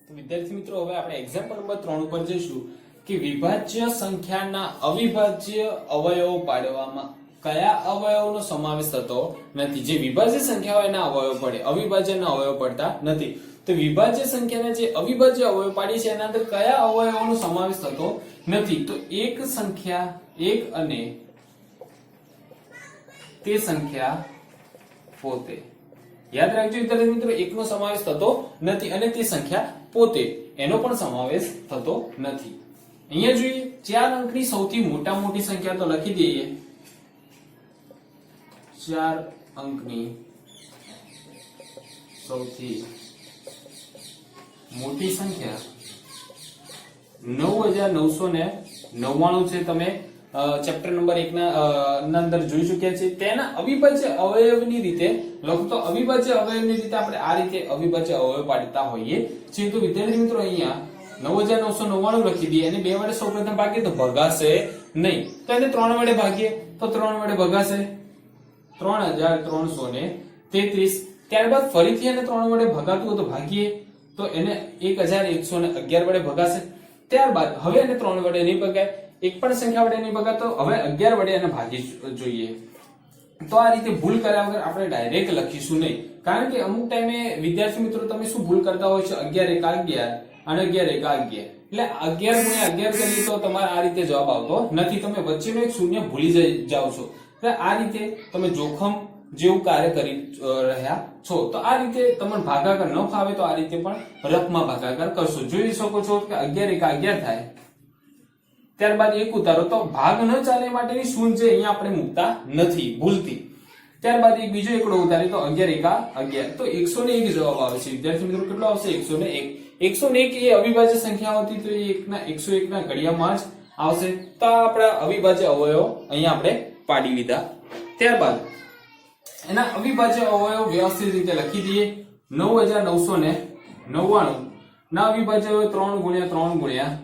તો વિદ્યાર્થી મિત્રો હવે આપણે એક્ઝામ્પલ નંબર 3 ઉપર જઈશું કે વિભાજ્ય સંખ્યાના અવિભાજ્ય અવયવો પાડવામાં કયા અવયવોનો સમાવેશ થતો નથી। જે વિભાજ્ય સંખ્યા હોય એના અવયવ પડે, અવિભાજ્યના અવયવ પડતા નથી। તો વિભાજ્ય સંખ્યાના જે અવિભાજ્ય અવયવ પાડી છે એના અંદર કયા અવયવોનો સમાવેશ થતો નથી? તો એક સંખ્યા એક અને તે સંખ્યા પોતે। યાદ રાખજો વિદ્યાર્થી મિત્રો, એકનો સમાવેશ થતો નથી અને તે સંખ્યા પોતે એનો પણ સમાવેશ થતો નથી। અહીંયા જોઈએ 4 અંકની સૌથી મોટી સંખ્યા તો લખી દઈએ। 4 અંકની સૌથી મોટી સંખ્યા 9999 છે। તમે ચેપ્ટર નંબર 1 ના અંદર જોઈ ચૂક્યા છે। તેના અવિભાજ્ય અવયવની રીતે લખો તો અવિભાજ્ય અવયવની રીતે આપણે આ રીતે અવિભાજ્ય અવયવ પાડતા હોઈએ છીએ। તો વિદ્યાર્થી મિત્રો અહીંયા 9999 લખી દઈએ અને 2 વડે સૌપ્રથમ ભાગીએ તો ભગાશે નહીં, તો એને 3 વડે ભાગીએ તો 3 વડે ભગાશે 3333। ત્યારબાદ ફરીથી એને 3 વડે ભગાતું હોય તો ભાગીએ તો એને 1111 વડે ભગાશે। ત્યારબાદ હવે એને 3 વડે નહીં ભગાય, એક પણ સંખ્યા વડે નહીં ભગાતો, હવે 11 વડે એને ભાગી જોઈએ। તો આ રીતે ભૂલ કર્યા વગર આપણે ડાયરેક્ટ લખીશું નહીં, કારણ કે અમુક ટાઈમે વિદ્યાર્થી મિત્રો તમે શું ભૂલ કરતા હોય છે 11 1 11 અને 11 1 11, એટલે 11 ગુણ્યા 11 કરીએ તો તમારે આ રીતે જવાબ આવતો નથી, તમે વચ્ચેનો એક શૂન્ય ભૂલી જાઓ છો। એટલે આ રીતે તમે જોખમ જેવું કાર્ય કરી રહ્યા છો। તો આ રીતે તમને ભાગાકાર ન ફાવે તો આ રીતે પણ રફમાં ભાગાકાર કરશો। જોઈ શકો છો કે 11 1 11 થાય, ત્યારબાદ 1 ઉતારો તો ભાગ ન ચાલે માટેની શૂન્ય છે અહીંયા આપણે મૂકતા નથી ભૂલથી। ત્યારબાદ એક બીજો એકડો ઉતારી તો 11 1 11, તો 101 જવાબ આવે છે। વિદ્યાર્થી મિત્રો કેટલો આવશે? 101। 101 એ અવિભાજ્ય સંખ્યા હતી તો એ 101 ના ઘડિયામાં જ આવશે। તો આપણા અવિભાજ્ય અવયવો અહીંયા આપણે પાડી લીધા। ત્યારબાદ એના અવિભાજ્ય અવયવ વ્યવસ્થિત રીતે લખી દઈએ। 9999 ના અવિભાજ્ય અવયવ 3 ગુણ્યા 3 ગુણ્યા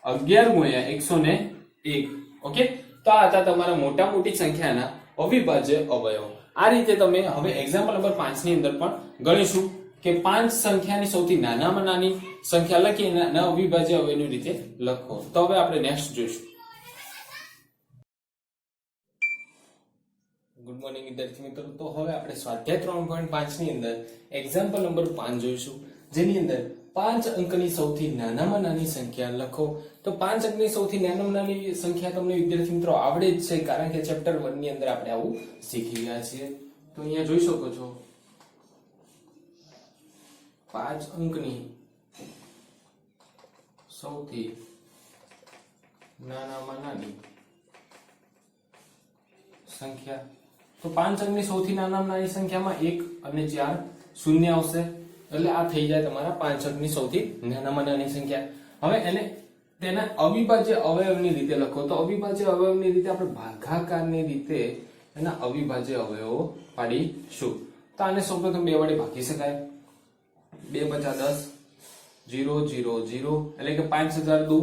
11 ગુણ્યા 101। ઓકે, તો આ હતા તમારા મોટી સંખ્યાના અવિભાજ્ય અવયવ। આ રીતે તમે હવે એક્ઝામ્પલ નંબર 5 ની અંદર પણ ગણીશું કે 5 સંખ્યાની સૌથી નાનામાં નાની સંખ્યા લખી એના અવિભાજ્ય અવયવની રીતે લખો। તો હવે આપણે નેક્સ્ટ જોઈશું। ગુડ મોર્નિંગ વિદ્યાર્થી મિત્રો, તો હવે આપણે સ્વાધ્યાય 3.5 ની અંદર એક્ઝામ્પલ નંબર 5 જોઈશું, જેની અંદર 5 અંકની સૌથી નાનામાં નાની સંખ્યા લખો। તો 5 અંકની સૌથી નાનામાં નાની સંખ્યા તમને વિદ્યાર્થી મિત્રો આવડે જ છે, કારણ કે ચેપ્ટર 1 ની અંદર આપણે આવું શીખી ગયા છીએ। તો અહીંયા જોઈ શકો છો 5 અંકની સૌથી નાનામાં નાની સંખ્યા। તો 5 અંકની સૌથી નાનામાં નાની સંખ્યામાં 1 અને 4 શૂન્ય આવશે, એટલે આ થઈ જાય તમારા 5 અંકની સૌથી નાનામાં નાની સંખ્યા। હવે એને તેના અવિભાજ્ય અવયવની રીતે લખો। તો અવિભાજ્ય અવયવની રીતે આપણે ભાગાકારની રીતે એના અવિભાજ્ય અવયવો પાડીશું। તો આને સૌપ્રથમ 2 વડે ભાગી શકાય। 2 × 5 = 10 0 0 0, એટલે કે 5000 દુ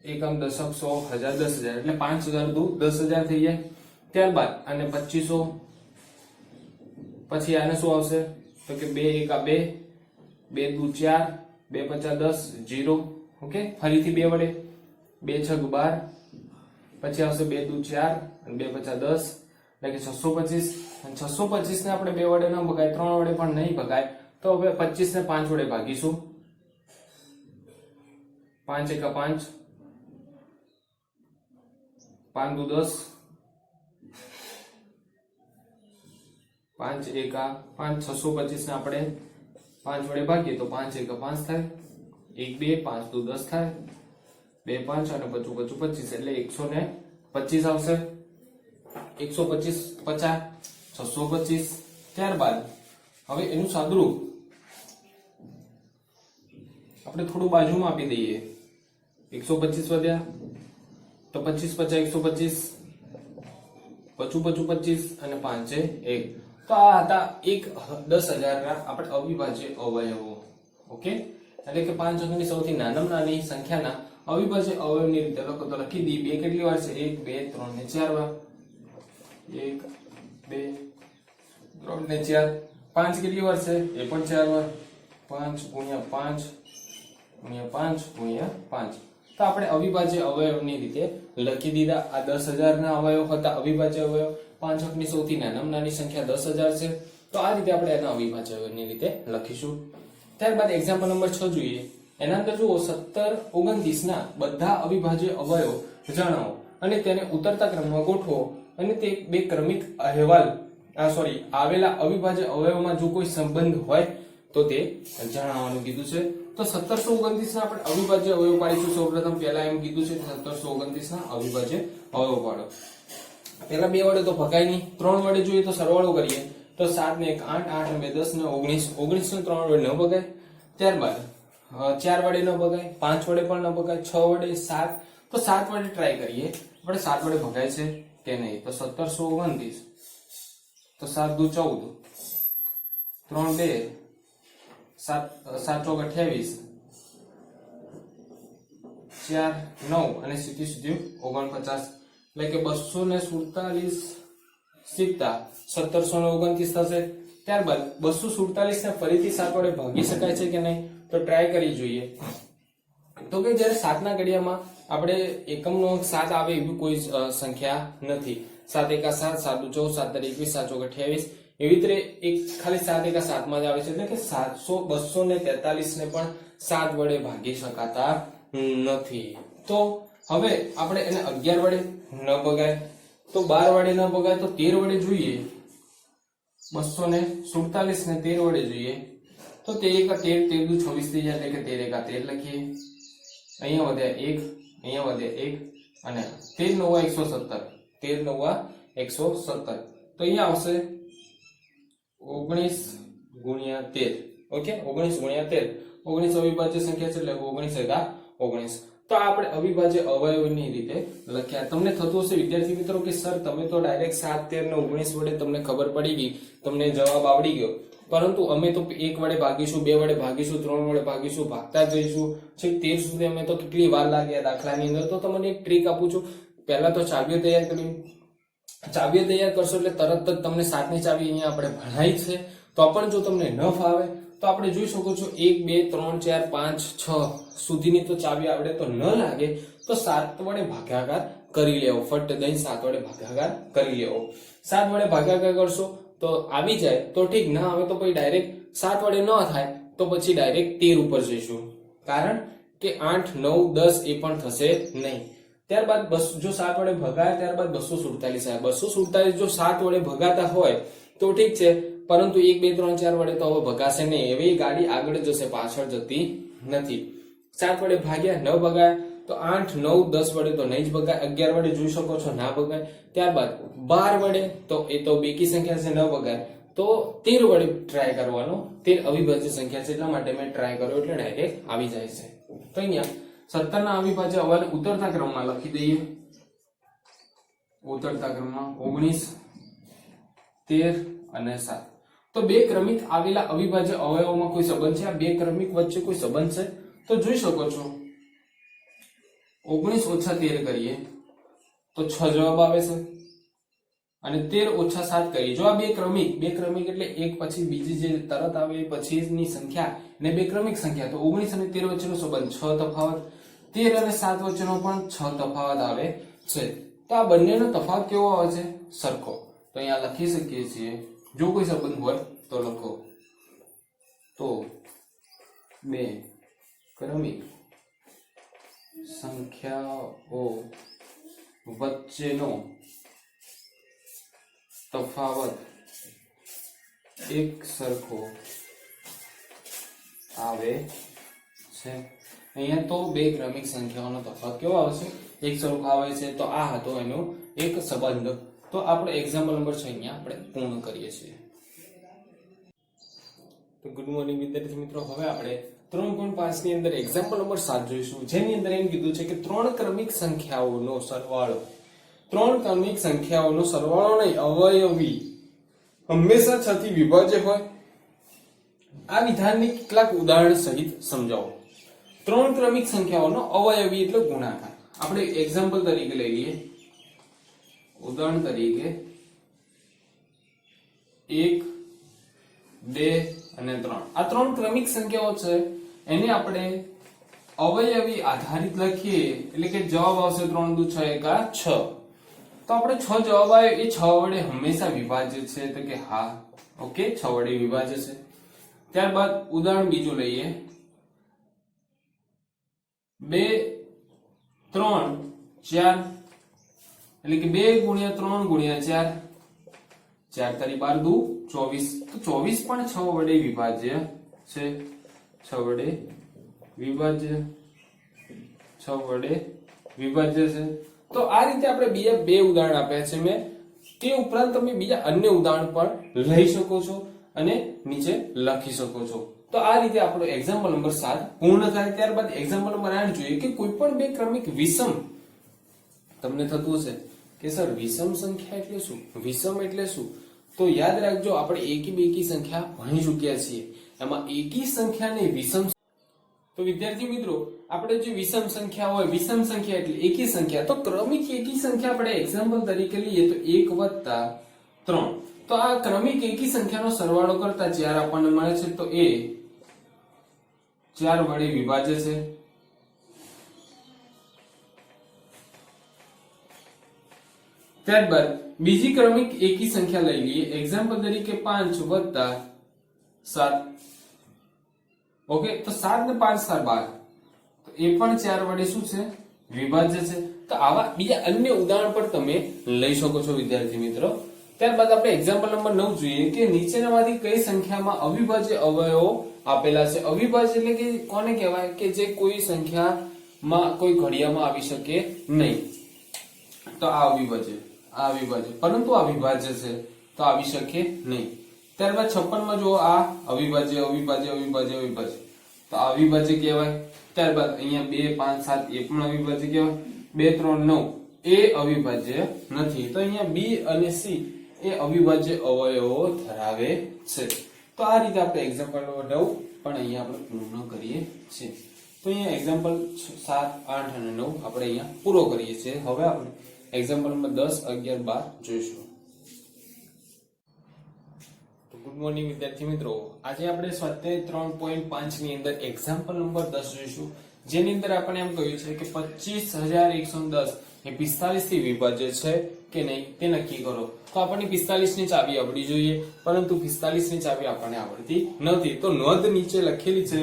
એકમ દશક 100 1000 10000, એટલે 5000 દુ 10000 થઈ જાય। ત્યારબાદ આને 2500, પછી આને શું આવશે તો કે 2 1 2, 2 દુ 4, 2 × 5 = 10 0। ઓકે, ફરીથી 2 વડે 2 × 6 = 12, પછી આવશે 2 દુ 4 અને 2 × 5 = 10, એટલે કે 625। અને 625 ને આપણે 2 વડે ન ભગાય, 3 વડે પણ નહીં ભગાય, તો હવે 25 ને 5 વડે ભાગીશું। 5 1 5, 5 દુ 10, 5 1 5, 625 ને આપણે 5 વડે ભાગીએ તો 5 1 5 થાય, 1 2 5 દુ 10 થાય, 2 5 અને 5 5 25, એટલે 125 આવશે। 125 50 625। ત્યારબાદ હવે એનું સાદુરૂપ આપણે થોડું બાજુમાં આપી દઈએ। 125 વધ્યા તો 25 50 125, 5 5 25 અને 5 1। તો આ હતા 1/10000 ના આપણે અવિભાજ્ય અવયવો। ઓકે, એટલે કે 5 અંકની સૌથી નાનામાં નાની સંખ્યાના અવિભાજ્ય અવયવની રીતે લખો। તો લખી દી 2 કેટલી વાર છે? 1 2 3 ને 4 વાર। 1 2 3 ને 4, 5 કેટલી વાર છે? એ પણ 4 વાર। 5 ગુણ્યા 5 ગુણ્યા 5 ગુણ્યા 5. તો આપણે અવિભાજ્ય અવયવની રીતે લખી દીધા. આ 10,000 ના અવયવ હતા. અવિભાજ્ય અવયવ 5 અંકની સૌથી નાનામાં નાની સંખ્યા 10,000 છે. તો આ રીતે આપણે એના અવિભાજ્ય અવયવની રીતે લખીશું. ત્યારબાદ એક્ઝામ્પલ નંબર 6 જોઈએ. એના અંદર જુઓ 17, 29 ના બધા અવિભાજ્ય અવયવ જણાવો અને તેને ઉતરતા ક્રમમાં ગોઠવો અને તે બે ક્રમિક અહેવાલ આવેલા અવિભાજ્ય અવયવમાં જો કોઈ સંબંધ હોય તો તે જણાવવાનું કીધું છે. તો 1729 ના આપણે અવિભાજ્ય અવયવ પાડીશું. સૌપ્રથમ પહેલા એમ કીધું છે કે 1729 ના અવિભાજ્ય અવયવ પાડો. પહેલા બે વડે તો ભગાય નહીં, ત્રણ વડે જોઈએ તો સરવાળો કરીએ તો 7 ને 1 8, 8 ને 2 10 ને 19, 19 ને 3 વડે ન ભગાય. ત્યારબાદ 4 વડે ન ભગાય, 5 વડે પણ ન ભગાય, 6 વડે, 7, તો 7 વડે ટ્રાય કરીએ. આપણે 7 વડે ભગાય છે કે નહીં. તો 1729 તો 7 દુ 14, 3 2, 7 ચોક 28, 4 9 અને સીધી 49, એટલે કે 247 સિત્તા 1729 થશે. ત્યારબાદ 247 ને ફરીથી 7 વડે ભાગી શકાય છે કે નહીં તો ટ્રાય કરી જોઈએ. તો કે જ્યારે 7 ના ઘડિયામાં આપણે એકમનો 7 આવે એવી કોઈ સંખ્યા નથી. 7 એકા 7, 7 દુ 14, 7 21, 7 ચોક 28, એવી રીતે એક ખાલી 7 એકા 7 માં જ આવે છે. એટલે કે 243 ને પણ 7 વડે ભાગી શકાતા નથી. તો હવે આપણે એને 11 વડે ન ભગાય, તો 12 વડે ન ભગાય, તો 13 વડે જોઈએ. 247 ને 13 વડે જોઈએ તો 13 13 13 દુ 26 થઈ જાય, એટલે કે 13 એકા 13 લખીએ. અહીંયા વધ્યા 1, અહીંયા વધ્યા 1 અને 13 નવા 117, 13 નવા 117, તો અહીંયા આવશે 19 ગુણ્યા 13. ઓકે, 19 ગુણ્યા 13, 19 અવિભાજ્ય સંખ્યા છે એટલે 19 એકા 19. તો આપણે અવિભાજ્ય અવયવની રીતે લખ્યા. તમને થતું હશે વિદ્યાર્થી મિત્રો કે સર તમે તો ડાયરેક્ટ 7 13 ને 19 વડે તમને ખબર પડી ગઈ, તમને જવાબ આવડી ગયો, પરંતુ અમે તો 1 વડે ભાગીશું, 2 વડે ભાગીશું, 3 વડે ભાગીશું, ભાગતા જઈશું છેક 13 સુધી. અમે તો કેટલી વાર લાગે આ દાખલાની અંદર. તો તમને એક ટ્રીક આપું છું. પહેલા તો ચાવીઓ તૈયાર કરી, ચાવીઓ તૈયાર કરશો એટલે તરત જ તમને 7 ની ચાવી અહીંયા આપણે ભણાઈ છે. તો પણ જો તમને ન ફાવે તો આપણે જોઈ શકો છો 1 2 3 4 5 6 સુધીની તો ચાવી આવડે તો ન લાગે તો 7 વડે ભાગાકાર કરી લેવો. ફટ દઈને 7 વડે ભાગાકાર કરી લેવો. 7 વડે ભાગાકાર કરશો તો આવી જાય તો ઠીક, ના આવે તો પછી ડાયરેક્ટ 7 વડે ન થાય તો પછી ડાયરેક્ટ 13 ઉપર જઈશું, કારણ કે 8 9 10 એ પણ થશે નહીં. ત્યારબાદ જો 7 વડે ભગાય ત્યારબાદ 247 આવે. 247 જો 7 વડે ભગાતા હોય તો ઠીક છે, પરંતુ 1 2 3 4 વડે તો હવે ભગાશે નહીં. એવી ગાડી આગળ જશે, પાછળ જતી નથી. 7 વડે ભાગ્યા ન ભગાય તો 8 9 10 વડે તો નહીં જ ભગાય. 11 વડે જોઈ શકો છો ના ભગાય. ત્યારબાદ 12 વડે તો એ તો બેકી સંખ્યા છે, ન ભગાય. તો 13 વડે ટ્રાય કરવાનો. 13 અવિભાજ્ય સંખ્યા છે એટલા માટે મેં ટ્રાય કર્યો એટલે ડાયરેક્ટ આવી જાય છે. તો અહીંયા 17 ના અવિભાજ્ય અવયવને ઉતરતા ક્રમમાં લખી દઈએ. ઉતરતા ક્રમમાં 19 13 અને 7. તો બે ક્રમિક આવેલા અવિભાજ્ય અવયવોમાં કોઈ સંબંધ છે? આ બે ક્રમિક વચ્ચે કોઈ સંબંધ છે? તો જોઈ શકો છો 19 ઓછા 13 કરીએ તો 6 જવાબ આવે છે અને 13 ઓછા 7 કરીએ. જો આ બે ક્રમિક એટલે એક પછી બીજી જે તરત આવે પછીની સંખ્યા ને બે ક્રમિક સંખ્યા, તો 19 અને 13 વચ્ચેનો સંબંધ 6 તફાવત, 13 અને 7 વચ્ચેનો પણ 6 તફાવત આવે છે. તો આ બંનેનો તફાવત કેવો આવે છે? સરખો. તો અહીંયા લખી શકીએ છીએ, જો કોઈ સંબંધ હોય તો લખો. તો બે ક્રમિક સંખ્યાઓ વચ્ચેનો તફાવત એક સરખો આવે છે. અહીંયા તો બે ક્રમિક સંખ્યાઓનો તફાવત કેવો આવશે? એક સરખો આવે છે. તો આ હતો એનો એક સંબંધ. તો આપણે એક્ઝામ્પલ નંબર 6 અહીંયા આપણે પૂર્ણ કરીએ છીએ. તો ગુડ મોર્નિંગ વિદ્યાર્થી મિત્રો, હવે આપણે 3.5 ની અંદર એક્ઝામ્પલ નંબર 7 જોઈશું, જેની અંદર એમ કીધું છે કે ત્રણ ક્રમિક સંખ્યાઓનો સરવાળો, ત્રણ ક્રમિક સંખ્યાઓનો સરવાળો નહીં, અવયવી હંમેશા 6 થી વિભાજ્ય હોય. આ વિધાનને કેટલાક ઉદાહરણ સહિત સમજાવો. ત્રણ ક્રમિક સંખ્યાઓનો અવયવી એટલે ગુણાકાર. આપણે એક્ઝામ્પલ તરીકે લઈ લઈએ. ઉદાહરણ તરીકે 1 2 અને 3 આ ત્રણ ક્રમિક સંખ્યાઓ છે એને આપણે અવયવી આધારિત લખીએ એટલે કે જવાબ આવશે 3 દુ 6 એકા 6 તો આપણે 6 જવાબ આવે એ 6 વડે હંમેશા વિભાજ્ય છે તો કે હા ઓકે 6 વડે વિભાજ્ય છે ત્યારબાદ ઉદાહરણ બીજું લઈએ 2 3 4 એટલે કે 2 ગુણ્યા 3 ગુણ્યા 4 4 તારી 12 દુ 24 તો 24 પણ 6 વડે વિભાજ્ય છે 6 વડે વિભાજ્ય 6 વડે વિભાજ્ય છે તો આ રીતે આપણે બીજા બે ઉદાહરણ આપ્યા છે મેં તે ઉપરાંત તમે બીજા અન્ય ઉદાહરણ પણ લઈ શકો છો અને નીચે લખી શકો છો તો આ રીતે આપણો એક્ઝામ્પલ નંબર 7 પૂર્ણ થાય ત્યારબાદ એક્ઝામ્પલ નંબર 8 જોઈએ કે કોઈ પણ બે ક્રમિક વિષમ તમને થતું હશે કે સર વિષમ સંખ્યા એટલે શું વિષમ એટલે શું તો યાદ રાખજો આપણે એકી બેકી સંખ્યા ભણી ચૂક્યા છીએ એમાં એકી સંખ્યાને વિષમ તો વિદ્યાર્થી મિત્રો આપણે જે વિષમ સંખ્યા હોય વિષમ સંખ્યા એટલે એકી સંખ્યા તો ક્રમિક એકી સંખ્યા આપણે એક્ઝામ્પલ તરીકે લઈએ તો 1 + 3 તો આ ક્રમિક એકી સંખ્યાનો સરવાળો કરતા 4 આપણને મળે છે તો એ 4 વડે વિભાજ્ય છે ત્યારબાદ બીજી ક્રમિક એકી સંખ્યા લઈ લઈએ એક્ઝામ્પલ તરીકે 5 + 7 ઓકે તો 7 ને 5 * 12 તો એ પણ 4 વડે શું છે વિભાજ્ય છે તો આવા બીજા અન્ય ઉદાહરણ પણ તમે લઈ શકો છો વિદ્યાર્થી મિત્રો ત્યારબાદ આપણે એક્ઝામ્પલ નંબર 9 જોઈએ કે નીચેનામાંથી કઈ સંખ્યામાં અવિભાજ્ય અવયવો આપેલા છે અવિભાજ્ય એટલે કે કોને કહેવાય કે જે કોઈ સંખ્યામાં કોઈ ઘડિયામાં આવી શકે નહીં તો આ અવિભાજ્ય પરંતુ આ વિભાજ્ય છે તો આવી શકે નહીં ત્યારબાદ 56 માં જો આ અવિભાજ્ય તો આ અવિભાજ્ય કહેવાય ત્યારબાદ અહીંયા 2 5 7 એ પણ અવિભાજ્ય કહેવાય 2 3 9 એ અવિભાજ્ય નથી તો અહીંયા બી અને સી એ અવિભાજ્ય અવયવો ધરાવે છે તો આ રીતે આપણે એક્ઝામ્પલ નંબર 9 પણ અહીંયા આપણે પૂર્ણ કરીએ છીએ તો અહીંયા એક્ઝામ્પલ 7 8 અને 9 આપણે અહીંયા પૂરો કરીએ છીએ હવે આપણે એક્ઝામ્પલ નંબર 10 11 12 જોઈશું ગુડ મોર્નિંગ વિદ્યાર્થી મિત્રો આજે આપણે સ્વાધ્યાય 3.5 ની અંદર એક્ઝામ્પલ નંબર 10 જોઈશું જેની અંદર આપણે એમ કહ્યું છે કે 25110 એ 45 થી વિભાજ્ય છે કે નહીં તે નક્કી કરો તો આપણને 45 ની ચાવી આવડી જોઈએ પરંતુ 45 ની ચાવી આપણને આવડતી નથી તો નોંધ નીચે લખેલી છે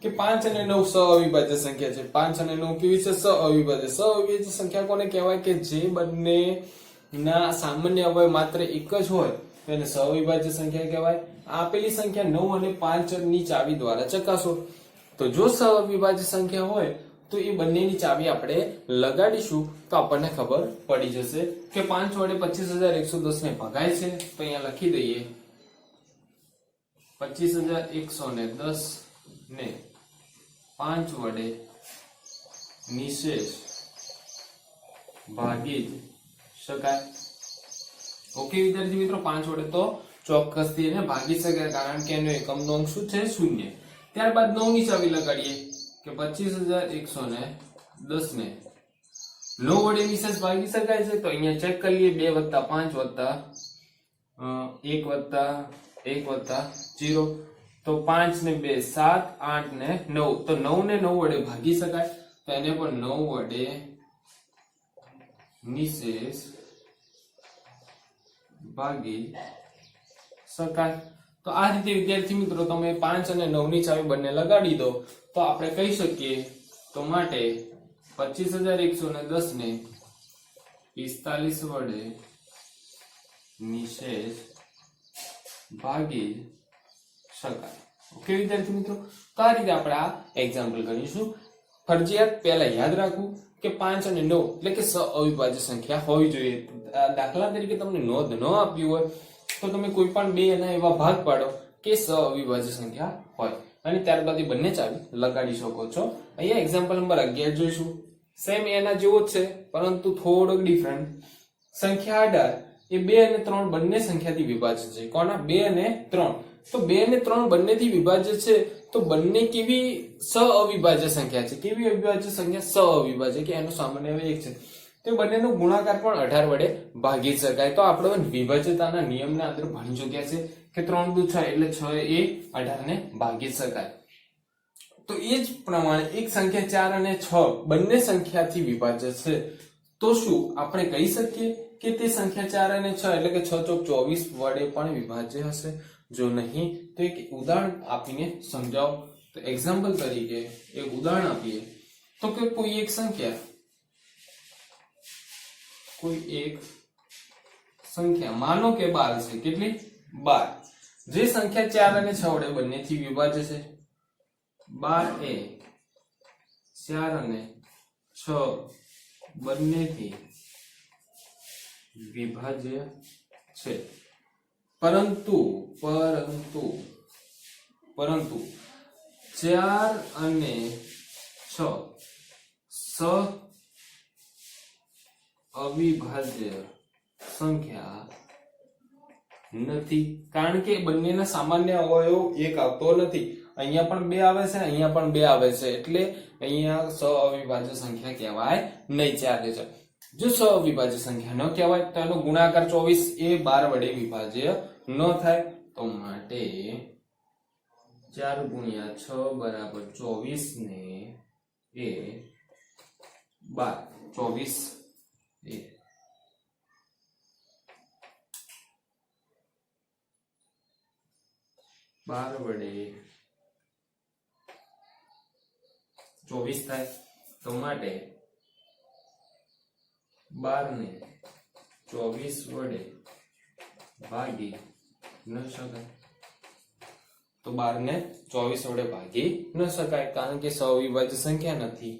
કે 5 અને 9 સઅવિભાજ્ય સંખ્યા છે 5 અને 9 કેવી છે સઅવિભાજ્ય સંખ્યા કોને કહેવાય કે જે બંને ના સામાન્ય અવયવ માત્ર એક જ હોય તો એને સઅવિભાજ્ય સંખ્યા કહેવાય આપેલી સંખ્યા 9 અને 5 ની ચાવી દ્વારા ચકાસો તો જો સઅવિભાજ્ય સંખ્યા હોય તો એ બંનેની ચાવી આપણે લગાડીશું તો આપણને ખબર પડી જશે કે 5 વડે 25110 ને ભગાય છે તો અહીંયા લખી દઈએ 25110 ને 5 વડે નિશેષ ભાગી શકાય ઓકે વિદ્યાર્થી મિત્રો 5 વડે તો ચોક્કસથી એને ભાગી શકાય કારણ કે એનો એકમનો અંક શું છે 0 ત્યારબાદ 9 ની ચાવી લગાડીએ કે 25110 ને 9 વડે નિશેષ ભાગી શકાય છે તો અહીંયા ચેક કરી લઈએ 2 + 5 + 1 + 0 તો 5 ને 2 7 8 ને 9 તો 9 ને 9 વડે ભાગી શકાય તો એને પણ 9 વડે નિશેષ ભાગી શકાય તો આ રીતે વિદ્યાર્થી મિત્રો તમે 5 અને 9 ની ચાવી બંને લગાડી દો તો આપણે કહી શકીએ તો માટે 25110 ને 45 વડે નિશેષ ભાગી શકાય ઓકે વિદ્યાર્થી મિત્રો તો આ રીતે આપણે આ એક્ઝામ્પલ કરીશું ફરજિયાત પહેલા યાદ રાખવું કે 5 અને 9 એટલે કે સઅવિભાજ્ય સંખ્યા હોવી જોઈએ દાખલા તરીકે તમને નોંધ ન આપી હોય તો તમે કોઈ પણ બે એના એવા ભાગ પાડો કે સઅવિભાજ્ય સંખ્યા હોય અને ત્યારબાદ એ બંને ચાવી લગાડી શકો છો અહીંયા એક્ઝામ્પલ નંબર 11 જોઈશું સેમ એના જેવો જ છે પરંતુ થોડોક ડિફરન્ટ સંખ્યા 18 એ 2 અને 3 બંને સંખ્યાથી વિભાજ્ય છે કોના 2 અને 3 તો 2 અને 3 બંનેથી વિભાજ્ય છે તો બંને કેવી સઅવિભાજ્ય સંખ્યા છે કેવી અવિભાજ્ય સંખ્યા સઅવિભાજ્ય કે એનો સામાન્ય અવયવ 1 છે તો બંનેનો ગુણાકાર પણ 18 વડે ભાગી શકાય તો આપણે વિભાજ્યતાના નિયમના અંદર ભણી ચૂક્યા છે કે 3 દુ 6 એટલે 6 એ 18 ને ભાગી શકાય. તો એ જ પ્રમાણે એક સંખ્યા 4 અને 6 બંને સંખ્યાથી વિભાજ્ય છે, તો શું આપણે કહી શકીએ કે તે સંખ્યા 4 અને 6 એટલે કે 6 ચોક 24 વડે પણ વિભાજ્ય હશે? જો નહીં તો એક ઉદાહરણ આપીને સમજાવો. તો એક્ઝામ્પલ તરીકે એક ઉદાહરણ આપીએ તો કે કોઈ એક સંખ્યા માનો કે 12 છે. કેટલી? 12. જે સંખ્યા 4 અને 6 વડે બંનેથી વિભાજ્ય છે. 12 એ 4 અને 6 બંનેથી વિભાજ્ય છે, પરંતુ 4 અને 6 અવિભાજ્ય સંખ્યા નથી, કારણ કે બંનેના સામાન્ય અવયવ એક આવતો નથી. અહીંયા પણ 2 આવે છે, અહીંયા પણ 2 આવે છે, એટલે અહીંયા અવિભાજ્ય સંખ્યા કહેવાય નહીં. 4 ને 6 જો અવિભાજ્ય સંખ્યા ન કહેવાય તો એનો ગુણાકાર 24 એ 12 વડે વિભાજ્ય ન થાય. તો માટે 4 ગુણ્યા 6 બરાબર 24 ને એ 12. 24 એ 12 વડે 24 થાય. તો માટે 12 ને 24 વડે ભાગી ન શકાય. તો 12 ને 24 વડે ભાગી ન શકાય, કારણ કે અવિભાજ્ય સંખ્યા નથી.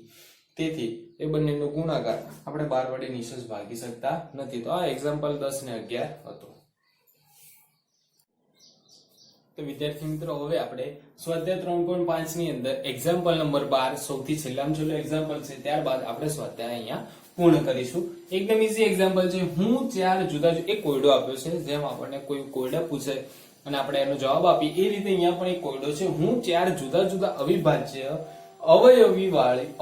તેથી એ બંનેનો ગુણાકાર આપણે 12 વડે નિશેષ ભાગી શકતા નથી. તો આ એક્ઝામ્પલ 10 ને 11 હતો. તો વિદ્યાર્થી મિત્રો, હવે આપણે સ્વાધ્યાય 3.5 ની અંદર એક્ઝામ્પલ નંબર 12 સૌથી છેલ્લામાં છેલ્લો એક્ઝામ્પલ છે, ત્યારબાદ આપણે સ્વાધ્યાય અહીંયા પૂર્ણ કરીશું. એકદમ ઈઝી એક્ઝામ્પલ છે. હું 4 જુદા એક કોયડો આપ્યો છે, જેમ આપણને કોઈ કોયડા પૂછે અને આપણે એનો જવાબ આપીએ એ રીતે અહીંયા પણ એક કોયડો છે. હું 4 જુદા જુદા અવિભાજ્ય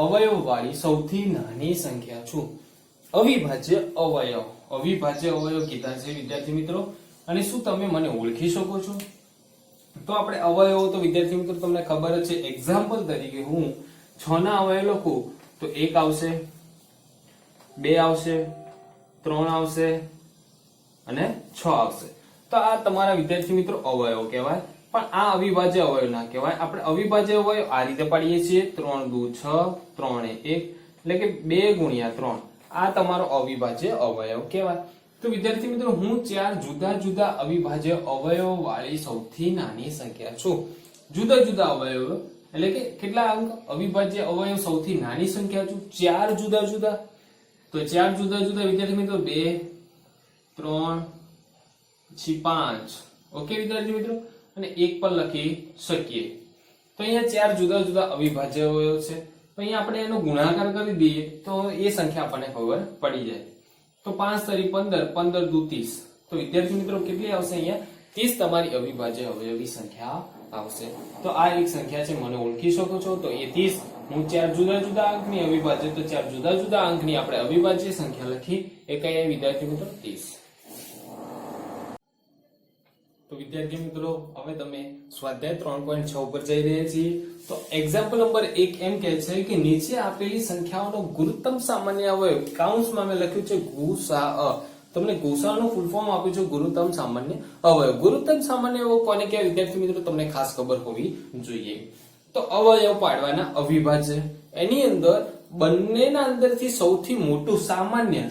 અવયવવાળી સૌથી નાની સંખ્યા છું. અવિભાજ્ય અવયવ કીધા છે વિદ્યાર્થી મિત્રો. અને શું તમે મને ઓળખી શકો છો? તો આપણે અવયવો તો વિદ્યાર્થી મિત્રો તમને ખબર જ છે. એક્ઝામ્પલ તરીકે હું 6 ના અવયવ લખું તો 1 આવશે, 2 આવશે, 3 આવશે અને 6 આવશે. તો આ તમારા વિદ્યાર્થી મિત્રો અવયવ કહેવાય. પણ આ અવિભાજ્ય અવયવ ના કહેવાય. આપણે અવિભાજ્ય અવયવ આ રીતે પાડીએ છીએ: 3 દુ 6, 3 એ 1, એટલે કે 2 ગુણ્યા 3. આ તમારો અવિભાજ્ય અવયવ કહેવાય. તો વિદ્યાર્થી મિત્રો, હું 4 જુદા જુદા અવિભાજ્ય અવયવ વાળી સૌથી નાની સંખ્યા છું. જુદા જુદા અવયવ એટલે કે કેટલા અંક? અવિભાજ્ય અવયવ સૌથી નાની સંખ્યા છું. 4 જુદા જુદા. તો 4 જુદા જુદા વિદ્યાર્થી મિત્રો 2, 3, પછી 5. ઓકે વિદ્યાર્થી મિત્રો, અને 1 પણ લખી શકીએ. તો અહીંયા 4 જુદા જુદા અવિભાજ્ય અવયવ છે. તો અહીંયા આપણે એનો ગુણાકાર કરી દઈએ તો એ સંખ્યા આપણને ખબર પડી જાય. તો 5 તરી 15, 15 દુ 30. તો વિદ્યાર્થી મિત્રો કેટલી આવશે? અહીંયા 30 તમારી અવિભાજ્ય અવયવી સંખ્યા આવશે. તો આ એક સંખ્યા છે, મને ઓળખી શકો છો. તો એ 30. હું 4 જુદા જુદા અંકની અવિભાજ્ય, તો 4 જુદા જુદા અંકની આપણે અવિભાજ્ય સંખ્યા લખી. એ કઈ વિદ્યાર્થી મિત્રો? 30. તો વિદ્યાર્થી મિત્રો, હવે તમે સ્વાધ્યાય 3.6 ઉપર જઈ રહ્યા છીએ. તો એક્ઝામ્પલ નંબર 1 એમ કહે છે કે નીચે આપેલી સંખ્યાઓનો ગુરુત્તમ સામાન્ય અવયવ, કાઉન્સમાં મેં લખ્યું છે ગુસા. તમને ગુસાનું ફૂલ ફોર્મ આપ્યું છે ગુરુત્તમ સામાન્ય અવયવ. ગુરુત્તમ સામાન્ય અવયવ કોને કહેવાય વિદ્યાર્થી મિત્રો? તમને ખાસ ખબર હોવી જોઈએ. તો અવયવ પાડવાના અવિભાજ્ય, એની અંદર બંનેના અંદરથી સૌથી મોટું સામાન્ય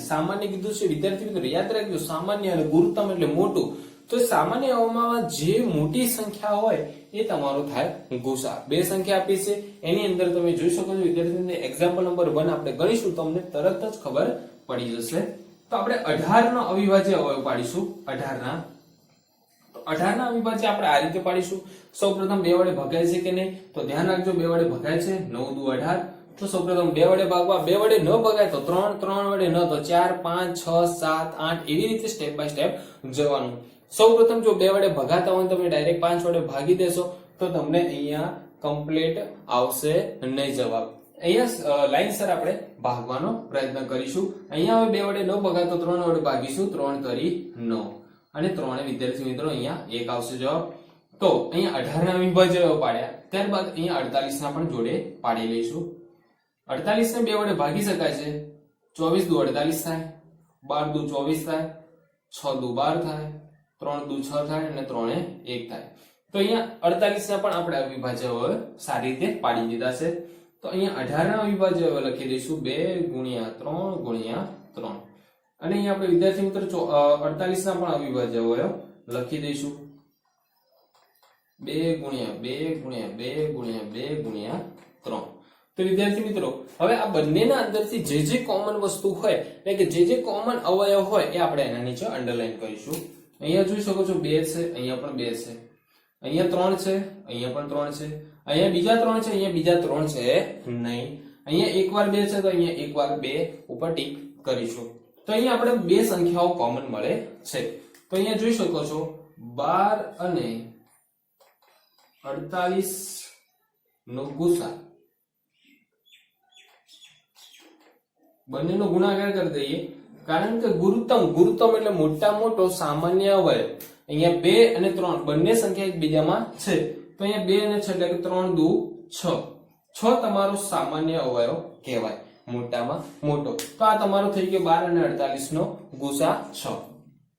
કીધું છે વિદ્યાર્થી મિત્રો. યાદ રાખજો, સામાન્ય અને ગુરુત્તમ એટલે મોટું. તો સામાન્ય અવયવમાં જે મોટી સંખ્યા હોય એ તમારો થાય ગુસા. 2 સંખ્યા આપી છે, એની અંદર તમે જોઈ શકો છો વિદ્યાર્થી. એક્ઝામ્પલ નંબર 1 આપણે ગણીશું, તમને તરત જ ખબર પડી જશે. તો આપણે 18 નો અવિભાજ્ય અવયવ પાડીશું. 18 ના અવિભાજ્ય આપણે આ રીતે પાડીશું. સૌપ્રથમ 2 વડે ભગાય છે કે નહીં? તો ધ્યાન રાખજો, 2 વડે ભગાય છે. 9 દુ 18. તો સૌપ્રથમ 2 વડે ભાગવા. 2 વડે ન ભગાય તો 3, 3 વડે ન તો 4, 5, 6, 7, 8 એવી રીતે સ્ટેપ બાય સ્ટેપ જવાનું. સૌપ્રથમ જો 2 વડે ભગાતા હોય તમે ડાયરેક્ટ 5 વડે ભાગી દેશો તો તમને અહીંયા કમ્પ્લીટ આવશે નહીં જવાબ. અહીંયા લાઈનસર આપણે ભાગવાનો પ્રયત્ન કરીશું. અહીંયા હવે 2 વડે ન ભગાય તો 3 વડે ભાગીશું. 3 તરી 9. અને 3 વિદ્યાર્થી મિત્રો અહીંયા 1 આવશે જવાબ. તો અહીંયા 18 ના અવિભાજ્ય પાડ્યા, ત્યારબાદ અહીંયા 48 ના પણ જોડે પાડી લઈશું. 48 ને 2 વડે ભાગી શકાય છે. 24 દુ 48 થાય, 12 દુ 24 થાય, 6 દુ 12 થાય, 3 દુ 6 થાય અને 3 એ 1 થાય. તો અહીંયા 48 ના પણ આપણે અવિભાજ્ય હવે સારી રીતે પાડી દીધા છે. તો અહીંયા 18 ના અવિભાજ્ય હવે લખી દઈશું 2 ગુણ્યા 3 ગુણ્યા 3. અને અહીંયા આપણે વિદ્યાર્થી મિત્રો 48 ના પણ અવિભાજ્ય હવે લખી દઈશું 2 ગુણ્યા 2 ગુણ્યા 2 ગુણ્યા 2 ગુણ્યા 3. તો વિદ્યાર્થી મિત્રો હવે આ બંનેના અંદરથી જે કોમન વસ્તુ હોય એટલે કે જે કોમન અવયવ હોય એ આપણે એના નીચે અંડરલાઈન કરીશું. અહીંયા જોઈ શકો છો 2 છે, અહીંયા પણ 2 છે, અહીંયા 3 છે, અહીંયા પણ 3 છે, અહીંયા બીજા 3 છે, અહીંયા બીજા 3 છે નહીં. અહીંયા એક વાર 2 છે તો અહીંયા એક વાર 2 ઉપર ટીક કરીશું. તો અહીંયા આપણે બે સંખ્યાઓ કોમન મળે છે. તો અહીંયા જોઈ શકો છો 12 અને 48 નો ગુસા, બંનેનો ગુણાકાર કરી દઈએ. કારણ કે ગુરુત્તમ એટલે મોટા મોટો સામાન્ય અવયવ. અહીંયા 2 અને 3 બંને સંખ્યા એકબીજામાં છે. તો અહીંયા 2 અને 6 એટલે કે 3 દુ 6. 6 તમારો સામાન્ય અવયવ કહેવાય, મોટામાં મોટો. તો આ તમારો થઈ ગયો 12 અને 48 નો ગુસા 6.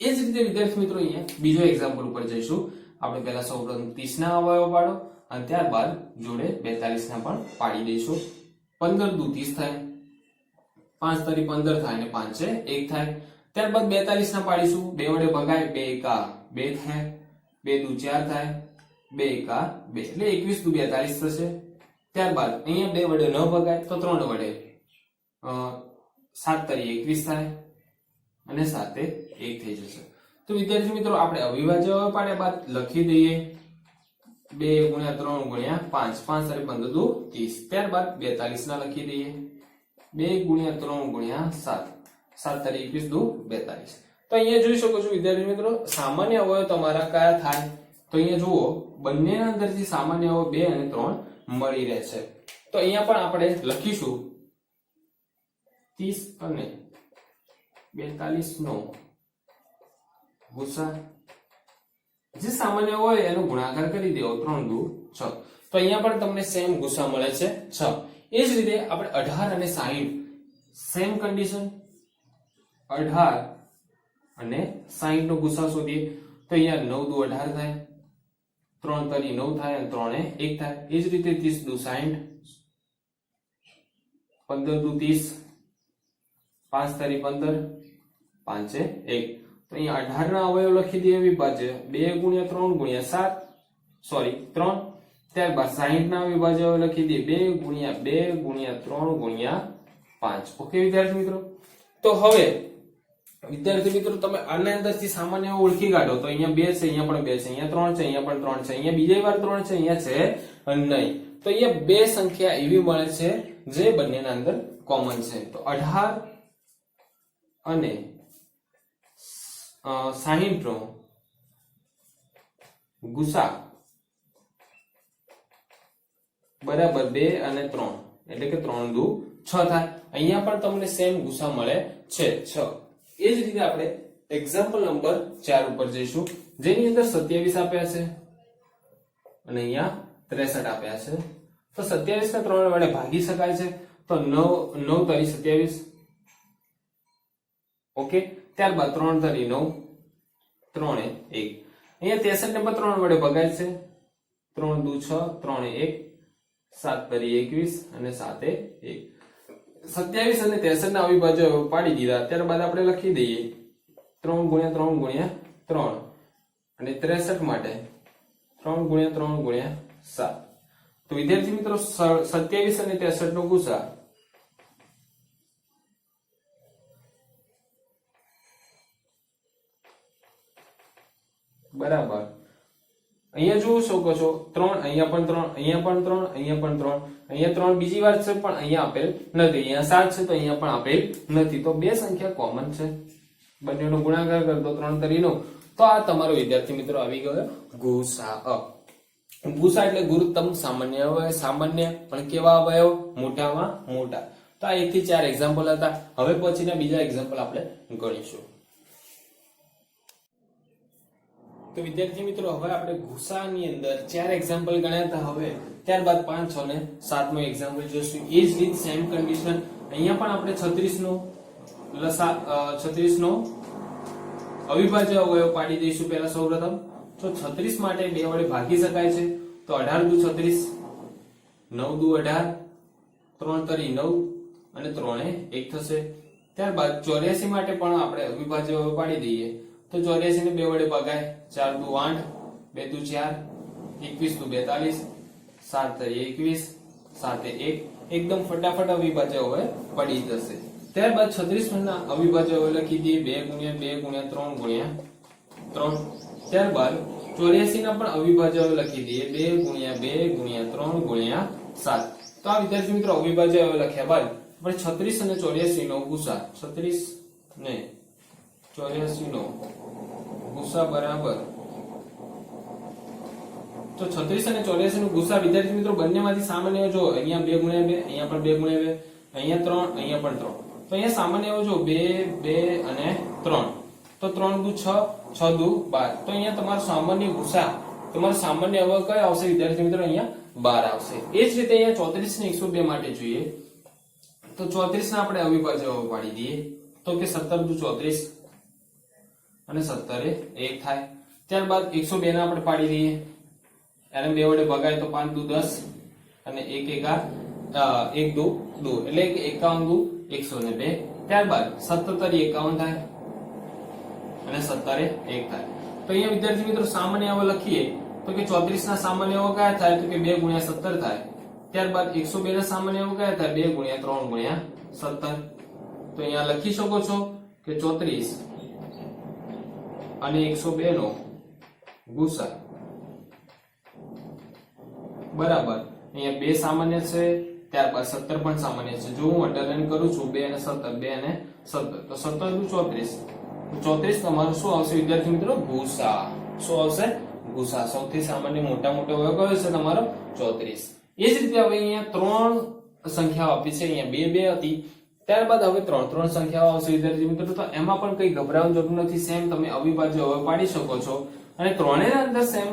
એ જ રીતે વિદ્યાર્થી મિત્રો અહીંયા બીજો એક્ઝામ્પલ ઉપર જઈશું. આપણે પહેલા સૌપ્રથમ 30 ના અવયવ પાડો અને ત્યારબાદ જોડે 42 ના પણ પાડી દઈશું. 15 દુ 30 થાય, 5 તરી 15 થાય અને 5 1 થાય. ત્યારબાદ 42 ના પાડીશું. 2 વડે ભગાય, 2 એકા 2 થાય, 2 દુ 4 થાય, 2 એકા 2 એટલે 21 દુ 42 થશે. ત્યારબાદ અહીંયા 2 વડે ન ભગાય તો 3 વડે 7 તરી 21 થાય અને 7 1 થઈ જશે. તો વિદ્યાર્થી મિત્રો આપણે અવિભાજ્ય પાડ્યા બાદ લખી દઈએ 2 ગુણ્યા 3 ગુણ્યા 5, 5 તરી 15 દુ 30. ત્યારબાદ 42 ના લખી દઈએ 2 ગુણ્યા 3 ગુણ્યા 7, 7 તરી 21 દુ 42. તો અહીંયા જોઈ શકો છો વિદ્યાર્થી મિત્રો સામાન્ય અવયવ તમારા કયા થાય. તો અહીંયા જુઓ બંનેના અંદરથી સામાન્ય અવયવ 2 અને 3 મળી રહે છે. તો અહીંયા પણ આપણે લખીશું 30 અને 42 નો ગુસા, જે સામાન્ય હોય એનો ગુણાકાર કરી દેવો 3 દુ 6. તો અહીંયા પણ તમને સેમ ગુસા મળે છે 6. એ જ રીતે આપણે 18 અને 60 સેમ કન્ડિશન, 18 અને 60 નો ગુસા શોધીએ. તો અહીંયા 9 દુ 18 થાય, 3 તરી 9 થાય અને 3 1 થાય. એ જ રીતે 30 દુ 60, 15 દુ 30, 5 તરી 15, 5 1. તો અહીંયા 18 ના અવયવ લખી દઈએ વિભાજ્ય 2 ગુણ્યા 3 ગુણ્યા 7, સોરી 3. ત્યારબાદ 60 ના વિભાજ્ય લખી દઈએ 2 ગુણ્યા 2 ગુણ્યા 3 ગુણ્યા 5. ઓકે વિદ્યાર્થી મિત્રો. તો હવે વિદ્યાર્થી મિત્રો તમે આના અંદરથી સામાન્ય ઓળખી કાઢો. તો અહીંયા 2 છે, અહીંયા પણ 2 છે, અહીંયા 3 છે, અહીંયા પણ 3 છે, અહીંયા બીજી વાર 3 છે, અહીંયા છે નહીં. તો અહીંયા બે સંખ્યા એવી મળે છે જે બંનેના અંદર કોમન છે. તો 18 અને 60 નો ગુસા બરાબર 2 અને 3 એટલે કે 3 દુ 6 થાય. અહીંયા પણ તમને સેમ ગુસા મળે છે 6. એ જ રીતે આપણે એક્ઝામ્પલ નંબર 4 ઉપર જઈશું, જેની અંદર 27 આપ્યા છે અને અહીંયા 63 આપ્યા છે. તો 27 ને 3 વડે ભાગી શકાય છે. તો 9 તરી 27, ઓકે. ત્યારબાદ 3 તરી 9, 3 1. અહીંયા 63 ને 3 વડે ભગાય છે. 3 દુ 6, 3 1, 7 તરી 21 અને 7 1. 27 અને 63 ના અવિભાજ્ય પાડી દીધા. ત્યારબાદ આપણે લખી દઈએ 3 ગુણ્યા 3 ગુણ્યા 3 અને 63 માટે 3 ગુણ્યા 3 ગુણ્યા 7. તો વિદ્યાર્થી મિત્રો 27 અને 63 નો ગુસા બરાબર અહીંયા જોઈ શકો છો 3, અહીંયા પણ 3, અહીંયા પણ 3, અહીંયા પણ 3, અહીંયા 3 બીજી વાર છે પણ અહીંયા આપેલ નથી. અહીંયા 7 છે તો અહીંયા પણ આપેલ નથી. તો બે સંખ્યા કોમન છે, બંનેનો ગુણાકાર કર દો 3 તરી 9. તો આ તમારો વિદ્યાર્થી મિત્રો આવી ગયો ગુસા. ગુસા એટલે ગુરુત્તમ સામાન્ય અવયવ. સામાન્ય પણ કેવા અવયવ? મોટામાં મોટા. તો આ 1 થી 4 એક્ઝામ્પલ હતા. હવે પછીના બીજા એક્ઝામ્પલ આપણે ગણીશું. તો વિદ્યાર્થી મિત્રો હવે આપણે ગુસાની અંદર 4 એક્ઝામ્પલ ગણ્યા હતા. હવે ત્યારબાદ 5, 6 ને 7 નો એક્ઝામ્પલ જોઈશું. એ જ રીત સેમ કન્ડિશન અહીંયા પણ આપણે 36 નો અવિભાજ્ય અવયવ પાડી દઈશું. પહેલા સૌપ્રથમ તો 36 માટે 2 વડે ભાગી શકાય છે. તો 18 દુ 36, 9 દુ 18, 3 તરી 9 અને 3 એ 1 થશે. ત્યારબાદ 84 માટે પણ આપણે અવિભાજ્ય અવયવ પાડી દઈએ. તો 84 ને 2 વડે ભાગાય. 4 દુ 8, 2 દુ 4, 21 દુ 42, 7 તરી 21, 7 એ 1. એકદમ ફટાફટ અવિભાજ્ય અવયવ પડી જશે. ત્યારબાદ 36 ના અવિભાજ્ય અવયવ લખી દઈએ 2 × 2 × 3 × 3. ત્યારબાદ 84 ના પણ અવિભાજ્ય અવયવ લખી દઈએ 2 × 2 × 3 × 7. તો આ વિદ્યાર્થી મિત્રો અવિભાજ્ય અવયવ લખ્યા બાદ આપણે 36 અને 84 નો ગુસા 36 ને 84 નો ગુસા બરાબર. તો 36 અને 84 નો ગુસા વિદ્યાર્થી મિત્રો બંનેમાંથી સામાન્ય જો અહીંયા 2 × 2, અહીંયા પણ 2 × 2, અહીંયા 3, અહીંયા પણ 3. તો અહીંયા સામાન્ય જો 2 2 અને 3. તો 3 દુ 6, 6 દુ 12. તો અહીંયા તમારો સામાન્ય ગુસા તમારો સામાન્ય અવયવ કયો આવશે વિદ્યાર્થી મિત્રો? અહીંયા 12 આવશે. એ જ રીતે અહીંયા 34 ને 102 માટે જોઈએ તો 34 ના આપણે અવિભાજ્ય અવયવ પાડી દઈએ. તો કે 17 દુ 34 અને 17 એ 1 થાય. ત્યારબાદ 102 ના આપણે પાડી દઈએ. એને 2 વડે ભગાય તો 5 દુ 10 અને 1 દુ 2 એટલે કે 51 દુ 102. ત્યારબાદ 17 તરી 51 થાય અને 17 એ 1 થાય. તો અહીંયા વિદ્યાર્થી મિત્રો સામાન્ય અવયવ લખીએ તો કે 34 ના સામાન્ય અવયવ કયા થાય? તો કે 2 × 17 થાય. ત્યારબાદ 102 ના સામાન્ય અવયવ કયા થાય? 2 × 3 × 17. તો અહીંયા લખી શકો છો કે 34 અને 102 નો ગુસા બરાબર. અહીંયા 2 સામાન્ય છે, ત્યારબાદ 17 પણ સામાન્ય છે. જો હું અંડરલાઈન કરું છું 2 અને 17, 2 અને 17, તો 17 દુ 34. 34 તમારું શું આવશે વિદ્યાર્થી મિત્રો? ગુસા. શું આવશે? ગુસા. સૌથી સામાન્ય મોટા અવયવ કયો છે તમારો? 34. એ જ રીતે હવે અહીંયા 3 સંખ્યાઓ આપી છે. અહીંયા 2 2 હતી, ત્યારબાદ હવે 3 3 સંખ્યાઓ આવશે વિદ્યાર્થી મિત્રો. તો એમાં પણ કઈ ગભરાવાની જરૂર નથી. સેમ તમે અવિભાજ્ય અવયવ પાડી શકો છો અને ત્રણેયના અંદર સેમ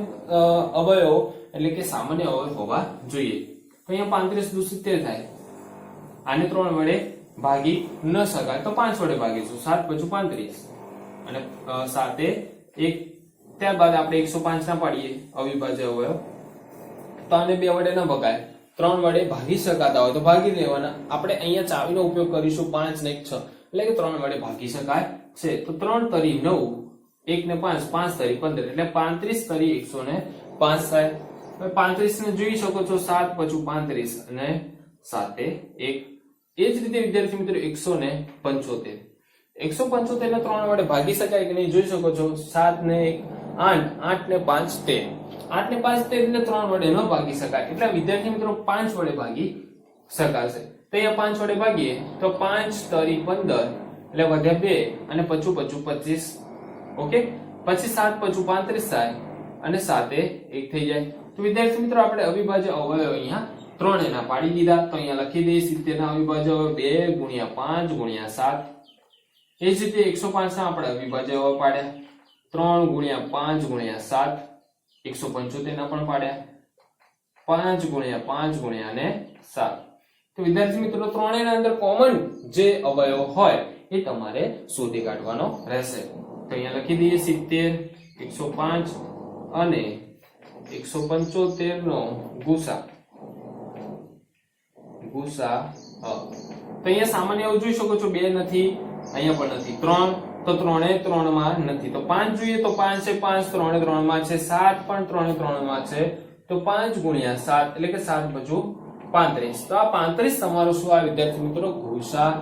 અવયવ એટલે કે સામાન્ય અવયવ હોવા જોઈએ. તો અહીંયા 35 દુ 70 થાય. આને 3 વડે ભાગી ન શકાય તો 5 વડે ભાગીશું. 7 × 5 = 35 અને 7 એ 1. ત્યારબાદ આપણે 105 ના પાડીએ અવિભાજ્ય અવયવ. તો આને 2 વડે ન ભગાય, 3 વડે ભાગી શકાતા હોય તો ભાગી લેવાના. આપણે અહીંયા ચાવીનો ઉપયોગ કરીશું 5 ને 1 6 એટલે કે 3 વડે ભાગી શકાય છે. તો 3 તરી 9, 1 ને 5, 5 તરી 15 એટલે 35 તરી 105 થાય. હવે 35 ને જોઈ શકો છો 7 × 35 અને 7 એ 1. એ જ રીતે વિદ્યાર્થી મિત્રો 175 ને 3 વડે ભાગી શકાય કે નહીં જોઈ શકો છો. 7 ને 1 8, 8 ને 5 13, 8 ને 5 13 એટલે 3 વડે ન ભાગી શકાય. એટલે વિદ્યાર્થી મિત્રો 5 વડે ભાગી શકાશે. તો અહીંયા 5 વડે ભાગીએ તો 5 તરી 15 એટલે વધ્યા 2 અને 5 25. ઓકે, પછી 7 × 35 થાય અને 7 એ 1 થઈ જાય. તો વિદ્યાર્થી મિત્રો આપણે અવિભાજ્ય અવયવ અહીંયા 3 એના પાડી દીધા. તો અહીંયા લખી દઈએ 70 ના અવિભાજ્ય અવયવ 2 × 5 × 7. એ જ રીતે 105 ના આપણે અવિભાજ્ય અવયવ પાડ્યા 3 × 5 × 7. 175 ના પણ પાડ્યા 5 × 5 × 7. તો વિદ્યાર્થી મિત્રો ત્રણેયના અંદર કોમન જે અવયવ હોય એ તમારે શોધી કાઢવાનો રહેશે. તો અહીંયા લખી દઈએ 70, 105 અને 175 નો ગુસા. તો અહીંયા સામાન્ય એવું જોઈ શકો છો 2 નથી, અહીંયા પણ નથી. 3 તો 3 એ 3 માં નથી. તો 5 જોઈએ તો 5 છે 5, 3 એ 3 માં છે. 7 પણ 3 એ 3 માં છે. તો 5 × 7 એટલે કે 7 × 35. તો આ 35 તમારો શું આ વિદ્યાર્થી મિત્રો? ગુસા.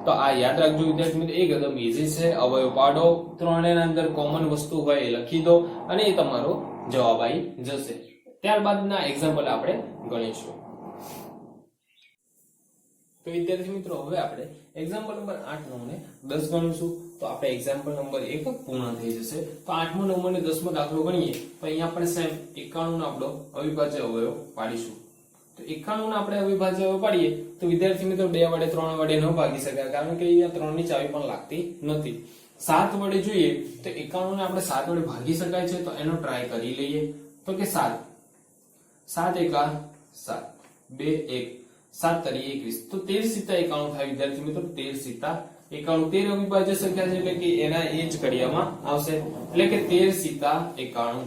તો આ યાદ રાખજો વિદ્યાર્થી મિત્રો, એકદમ ઈઝી છે. અવયવ પાડો, ત્રણેયના અંદર કોમન વસ્તુ હોય એ લખી દો અને એ તમારો જવાબ આવી જશે. ત્યારબાદના એક્ઝામ્પલ આપણે ગણીશું. તો વિદ્યાર્થી મિત્રો હવે આપણે એક્ઝામ્પલ નંબર 8, 9 ને 10 ગણીશું. તો આપણે એક્ઝામ્પલ નંબર 1 પૂર્ણ થઈ જશે. તો 8મો, 9મો ને 10મો દાખલો ગણીએ તો અહીંયા આપણે સેમ 91 નો આપણો અવિભાજ્ય અવયવ પાડીશું. તો 91 ના આપણે અવિભાજ્ય અવયવ પાડીએ તો વિદ્યાર્થી મિત્રો 2 વડે 3 વડે ન ભાગી શકાય, કારણ કે અહીંયા 3 ની ચાવી પણ લાગતી નથી. 7 વડે જોઈએ તો 91 ને આપણે 7 વડે ભાગી શકાય છે, તો એનો ટ્રાય કરી લઈએ. તો કે 7 7 એકા 7 2 1 7 તરી 21, તો 13 સીતા 91 થાય વિદ્યાર્થી મિત્રો. 13 સીતા 91, 13 અવિભાજ્ય સંખ્યા છે એટલે કે એના એ જ ઘડિયામાં આવશે, એટલે કે 13 સીતા 91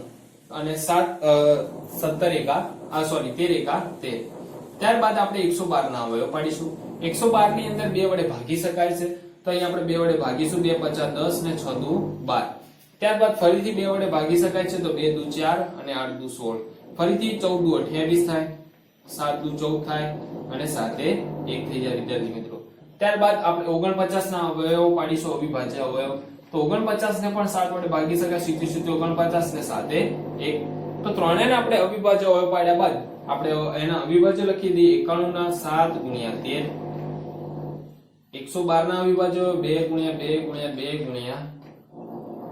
અને 17 એકા 13 એકા 13. ત્યારબાદ આપણે 112 ના અવયવ પાડીશું. 112 ની અંદર 2 વડે ભાગી શકાય છે, તો અહીં આપણે 2 વડે ભાગીશું. 2 5 10 ને 6 દુ 12. ત્યારબાદ ફરીથી 2 વડે ભાગી શકાય છે, તો 2 દુ 4 અને 8 દુ 16. ફરીથી 14 દુ 28 થાય, 7 દુ 14 થાય અને 7 એ 1 થઈ જાય વિદ્યાર્થી મિત્રો. ત્યારબાદ આપણે 49 ના અવયવો પાડીશું, અવિભાજ્ય અવયવ. તો 49 ને પણ 7 વડે ભાગી શકાય. 77 49 ને 7 એ 1. તો ત્રણેયને આપણે અવિભાજ્ય અવયવ પાડ્યા બાદ આપણે એના અવિભાજ્ય લખી દઈએ. 91 ના 7 ગુણ્યા 13. 112 ના અવિભાજ્ય 2 ગુણ્યા 2 ગુણ્યા 2 ગુણ્યા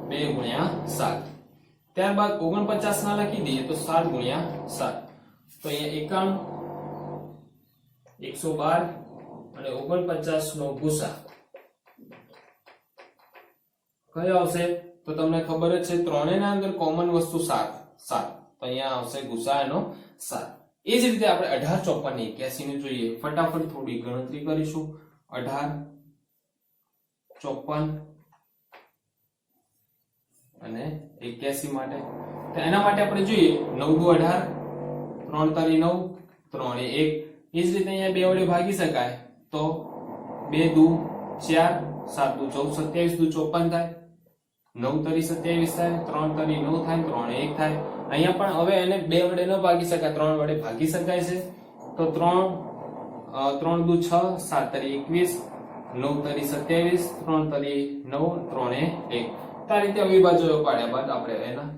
2 ગુણ્યા 7. ત્યારબાદ 49 ના લખી દઈએ તો 7 ગુણ્યા 7. તો અહીંયા 91 112 અને 49 નો ગુસા કયો આવશે? તો તમને ખબર જ છે ત્રણેયના અંદર કોમન વસ્તુ 7 7, તો અહીંયા આવશે ગુસા એનો 7. એ જ રીતે આપણે 18 54 ને 81 ને જોઈએ. ફટાફટ થોડી ગણતરી કરીશું. 18 54 અને 81 માટે, તો એના માટે આપણે જોઈએ 9 દુ 18 3 તરી 9 3 એ 1. એ જ રીતે અહીંયા 2 વડે ભાગી શકાય, તો 2 દુ 4 7 દુ 14 27 દુ 54 થાય, 9 તરી 27 થાય, 3 તરી 9 થાય, 3 એ 1 થાય. અહીંયા પણ હવે એને 2 વડે ન ભાગી શકાય, 3 વડે ભાગી શકાય છે. તો 3 દુ 6 7 તરી 21 9 તરી 27 3 તરી 9 3 એ 1. તો આ રીતે અવિભાજ્યો પાડ્યા બાદ આપણે એના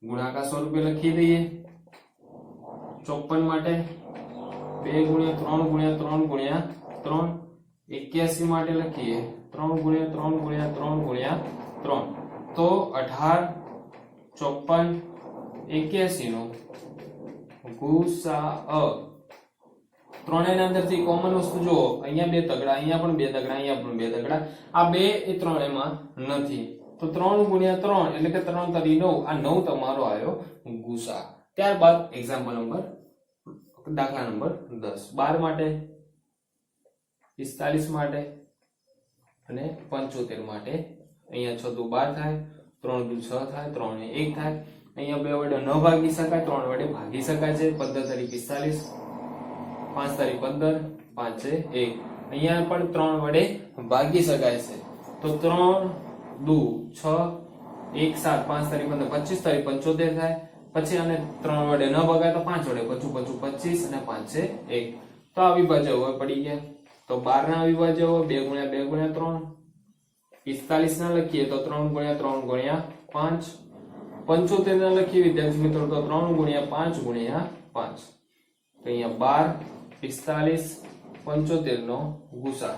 ગુણાકાર સ્વરૂપે લખી દઈએ. 54 માટે 2 ગુણ્યા 3 ગુણ્યા 3 ગુણ્યા 3. 81 માટે લખીએ 3 ગુણ્યા 3 ગુણ્યા 3 ગુણ્યા 3. તો 18 54 81 નો ગુસાઅ. ત્રણેયના અંદરથી કોમન વસ્તુ જો અહીંયા 2 તગડા, અહીંયા પણ 2 તગડા, અહીંયા પણ 2 તગડા. આ 2 એ ત્રણેયમાં નથી, તો 3 ગુણ્યા 3 એટલે કે 3 તરી 9. આ 9 તમારો આવ્યો ગુસા. ત્યારબાદ એક્ઝામ્પલ નંબર દાખલા નંબર 10. 12 માટે 45 માટે અને 75 માટે. અહીંયા 6 દુ 12 થાય, 3 દુ 6 થાય, 3 એ 1 થાય. અહીંયા 2 વડે ન ભાગી શકાય, 3 વડે ભાગી શકાય છે. 15 તરી 45 5 તરી 15 5 એ 1. અહીંયા પણ 3 વડે ભાગી શકાય છે, તો 3 દુ 6 1 7 5 તરી 15 25 તરી 75 થાય. પછી અને 3 વડે ન ભગાય તો 5 વડે 25 25 અને 5 છે 1. તો આ અવિભાજ્ય અવયવ પડી ગયા. તો 12 ના અવિભાજ્ય અવયવ 2 ગુણ્યા 2 ગુણ્યા 3. 45 ના લખીએ તો 3 ગુણ્યા 3 ગુણ્યા 5. 75 ના લખીએ વિદ્યાર્થી મિત્રો તો 3 ગુણ્યા 5 ગુણ્યા 5. તો અહીંયા 12 45 75 નો ગુસા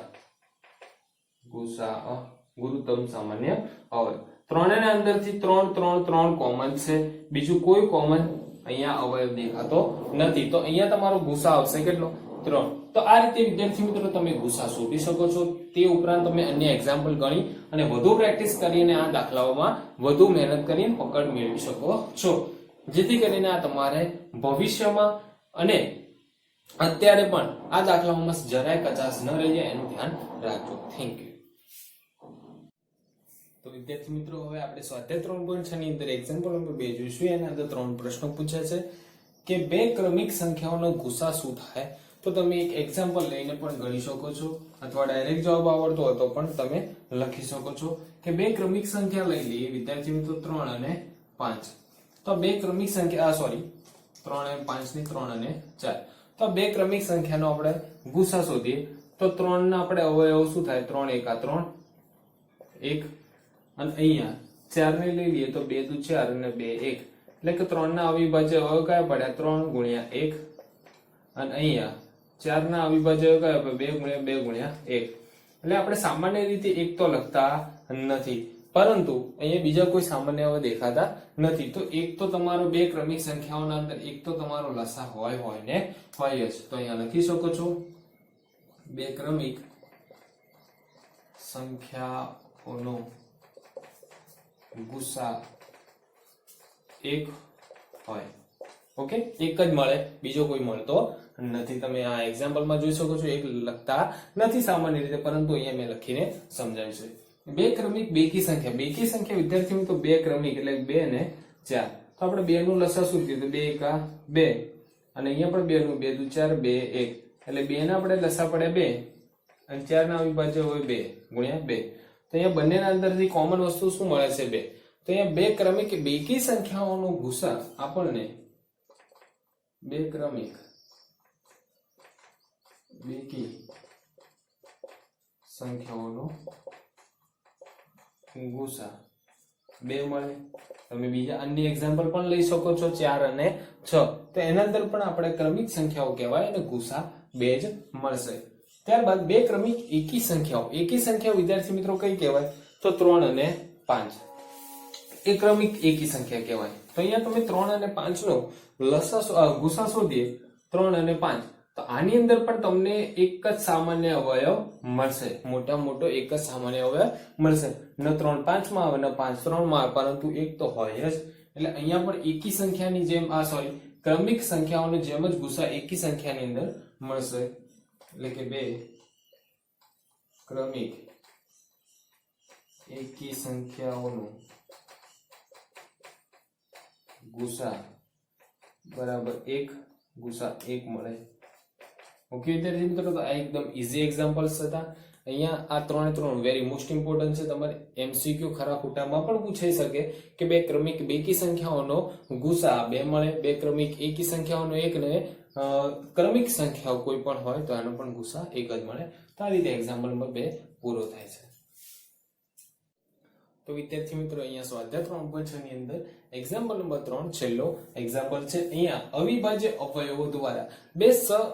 ગુરુત્તમ સામાન્ય અવયવ. ત્રણેયના અંદરથી 3 3 3 કોમન છે, બીજું કોઈ કોમન અહીંયા અવયવ દેખાતો નથી. તો અહીંયા તમારો ગુસા આવશે કેટલો? 3. તો આ રીતે વિદ્યાર્થી મિત્રો તમે ગુસા શોધી શકો છો. તે ઉપરાંત તમે અન્ય એક્ઝામ્પલ ગણી અને વધુ પ્રેક્ટિસ કરીને આ દાખલાઓમાં વધુ મહેનત કરીને પકડ મેળવી શકો છો, જેથી કરીને આ તમારે ભવિષ્યમાં અને અત્યારે પણ આ દાખલાઓમાં જરાય કચાશ ન રહી જાય એનું ધ્યાન રાખજો. Thank you. તો વિદ્યાર્થી મિત્રો હવે આપણે સ્વાધ્યાય 3.6 ની અંદર એક્ઝામ્પલ નંબર 2 જોઈશું. એના અંદર 3 પ્રશ્નો પૂછ્યા છે કે 2 ક્રમિક સંખ્યાઓનો ગુસા શું થાય. તો તમે એક એક્ઝામ્પલ લઈને પણ ગણી શકો છો, અથવા ડાયરેક્ટ જવાબ આવડતો હોય તો પણ તમે લખી શકો છો. કે 2 ક્રમિક સંખ્યા લઈ લઈએ વિદ્યાર્થી મિત્રો 3 અને 5. તો 2 ક્રમિક સંખ્યા 3 અને 5 ની 3 અને 4. તો 2 ક્રમિક સંખ્યાનો આપણે ગુસા શોધીએ તો 3 ના આપણે અવયવ શું થાય? 3 એકા 3 1. અને અહીંયા 4 ને લઈ લઈએ તો 2 દુ 4 અને 2 1, એટલે કે 3 ના અવિભાજ્ય અવયવ કયા પડ્યા? 3 ગુણ્યા 1. અને અહીંયા 4 ના અવિભાજ્ય અવયવ કયા? 2 ગુણ્યા 2 ગુણ્યા 1. એટલે આપણે સામાન્ય રીતે 1 તો લખતા નથી, પરંતુ અહીંયા બીજા કોઈ સામાન્ય અવયવ દેખાતા નથી. તો 1 તો તમારો 2 ક્રમિક સંખ્યાઓના અંદર 1 તો તમારો લસા હોય ને હોય જ. તો અહીંયા લખી શકો છો 2 ક્રમિક સંખ્યાઓનો ગુસા 1 હોય. ઓકે, એક જ મળે, બીજો કોઈ મળતો નથી. તમે આ એક્ઝામ્પલમાં જોઈ શકો છો, એક લખતા નથી સામાન્ય રીતે, પરંતુ અહીંયા મેં લખીને સમજાવ્યું છે. બે ક્રમિક બેકી સંખ્યા. બેકી સંખ્યા વિદ્યાર્થી મિત્રો બે ક્રમિક એટલે 2 અને 4. તો આપણે 2 નું લસાઅ શું કીધું? 2 એકા 2 અને અહીંયા પણ 2 નું 2 દુ 4 2 1 એટલે 2 ના આપણે લસાઅ પડે 2 અને 4 ના અવિભાજ્ય હોય 2 ગુણ્યા 2. તો અહીંયા બંનેના અંદરથી કોમન વસ્તુ શું મળે છે? 2. તો અહીંયા બે ક્રમિક બેકી સંખ્યાઓનો ગુસા આપણને બે ક્રમિક બેકી સંખ્યાઓનો ગુસા 2 મળે. તમે બીજા અન્ય એક્ઝામ્પલ પણ લઈ શકો છો, 4 અને 6. તો એના અંદર પણ આપણે ક્રમિક સંખ્યાઓ કહેવાય અને ગુસા 2 જ મળશે. ત્યારબાદ બે ક્રમિક એકી સંખ્યાઓ. એકી સંખ્યાઓ વિદ્યાર્થી મિત્રો કઈ કહેવાય? તો 3 અને 5 એ ક્રમિક એકી સંખ્યા કહેવાય. તો અહીંયા તમે 3 અને 5 નો લસાઅ ગુસા શોધીએ 3 અને 5, તો આની અંદર પણ તમને એક જ સામાન્ય અવયવ મળશે. મોટા મોટો એક જ સામાન્ય અવયવ મળશે. ન 3 5 માં આવે, ન 5 3 માં આવે, પરંતુ એક તો હોય જ. એટલે અહીંયા પણ એકી સંખ્યાની જેમ ક્રમિક સંખ્યાઓની જેમ જ ગુસા એકી સંખ્યાની અંદર મળશે. એટલે કે બે ક્રમિક એકી સંખ્યાઓનો ગુસા બરાબર 1 ગુસા 1 મળે. ઓકે વિદ્યાર્થી મિત્રો, તો આ એકદમ ઈઝી એક્ઝામ્પલ્સ હતા. અહીંયા આ 3 વેરી મોસ્ટ ઇમ્પોર્ટન્ટ છે. તમારે એમસીક્યુ ખરા ખોટામાં પણ પૂછાઈ શકે કે બે ક્રમિક બેકી સંખ્યાઓનો ગુસા 2 મળે, બે ક્રમિક એકી સંખ્યાઓનો 1 ને ક્રમિક સંખ્યાઓ કોઈ પણ હોય તો આનો પણ ગુસા 1 જ મળે. તો આ રીતે એક્ઝામ્પલ નંબર 2 પૂરો થાય છે. તો વિદ્યાર્થી મિત્રો, અહીંયા સ્વાધ્યાય 3.6 ની અંદર એક્ઝામ્પલ નંબર 3 છેલ્લો એક્ઝામ્પલ છે. અહીંયા અવિભાજ્ય અવયવો દ્વારા બે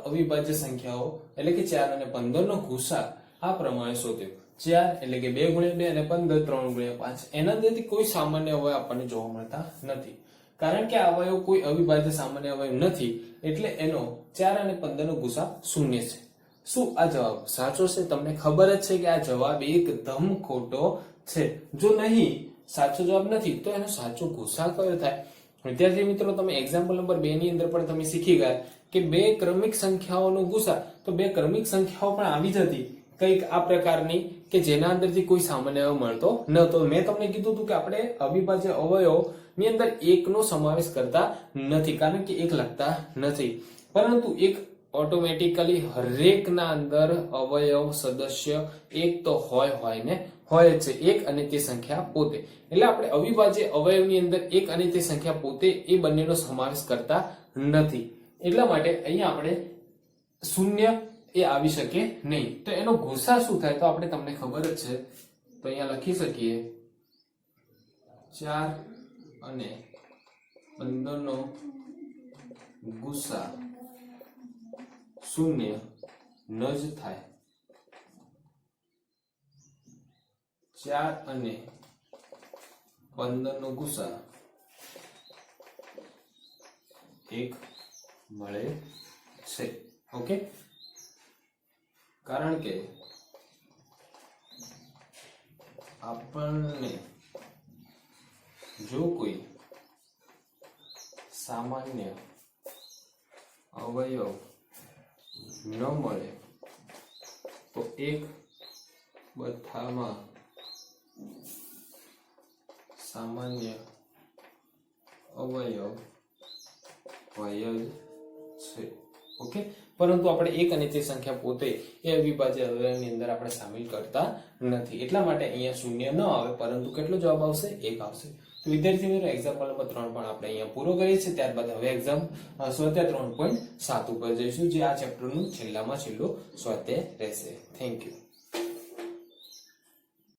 અવિભાજ્ય સંખ્યાઓ એટલે કે 4 અને 15 નો ગુસા આ પ્રમાણે શોધ્યો. 4 એટલે કે 2 ગુણ્યા 2 અને 15 3 ગુણ્યા 5. એના અંદરથી કોઈ સામાન્ય અવયવ આપણને જોવા મળતા નથી. કારણ કે આ અવયવ કોઈ અવિભાજ્ય સામાન્ય અવયવ નથી, એટલે એનો 4 અને 15 નો ગુસા 0 છે. શું આ જવાબ સાચો છે? તમને ખબર જ છે કે આ જવાબ એકદમ ખોટો છે. જો નહીં સાચો જવાબ નથી તો એનો સાચો ગુસા કયો થાય? વિદ્યાર્થી મિત્રો, તમે એક્ઝામ્પલ નંબર 2 ની અંદર પણ તમે શીખી ગયા કે બે ક્રમિક સંખ્યાઓનો ગુસા. તો બે ક્રમિક સંખ્યાઓ પણ આવી જતી કઈક આ પ્રકારની કે જેના અંદરથી કોઈ સામાન્ય અવયવ મળતો ન તો. મેં તમને કીધું હતું કે આપણે અવિભાજ્ય અવયવ ની અંદર 1 નો સમાવેશ કરતા નથી, કારણ કે 1 લખતા નથી, પરંતુ એક ઓટોમેટિકલી હરેક ના અંદર અવયવ સદસ્ય 1 તો હોય ને હોય છે, 1 અને તે સંખ્યા પોતે. એટલે આપણે અવિભાજ્ય અવયવની અંદર 1 અને તે સંખ્યા પોતે એ બંનેનો સમાવેશ કરતા નથી. એટલા માટે અહીંયા આપણે 0 એ આવી શકે નહીં. તો એનો ગુસા શું થાય? તો આપણે તમને ખબર જ છે, તો અહીંયા લખી શકીએ 4 અને 15 નો ગુસા 0 ન જ થાય. 4 અને 15 નો ગુસા 1 મળે છે. ઓકે, કારણ કે આપણને જો કોઈ સામાન્ય અવયવ ન મળે તો એક બધામાં સામાન્ય અવયવ હોય જ છે. ઓકે, પરંતુ આપણે 1 અને તે સંખ્યા પોતે એ અવિભાજ્ય અવયવની અંદર આપણે સામેલ કરતા નથી. એટલા માટે અહીંયા 0 ન આવે, પરંતુ કેટલો જવાબ આવશે? 1 આવશે. તો વિદ્યાર્થી મિત્રો, એક્ઝામ્પલ નંબર 3 પણ આપણે અહીંયા પૂરો કરીએ છીએ. ત્યારબાદ હવે એક્ઝામ સ્વાધ્યાય 3.7 ઉપર જઈશું, જે આ ચેપ્ટરનું છેલ્લામાં છેલ્લું સ્વાધ્યાય રહેશે. Thank you.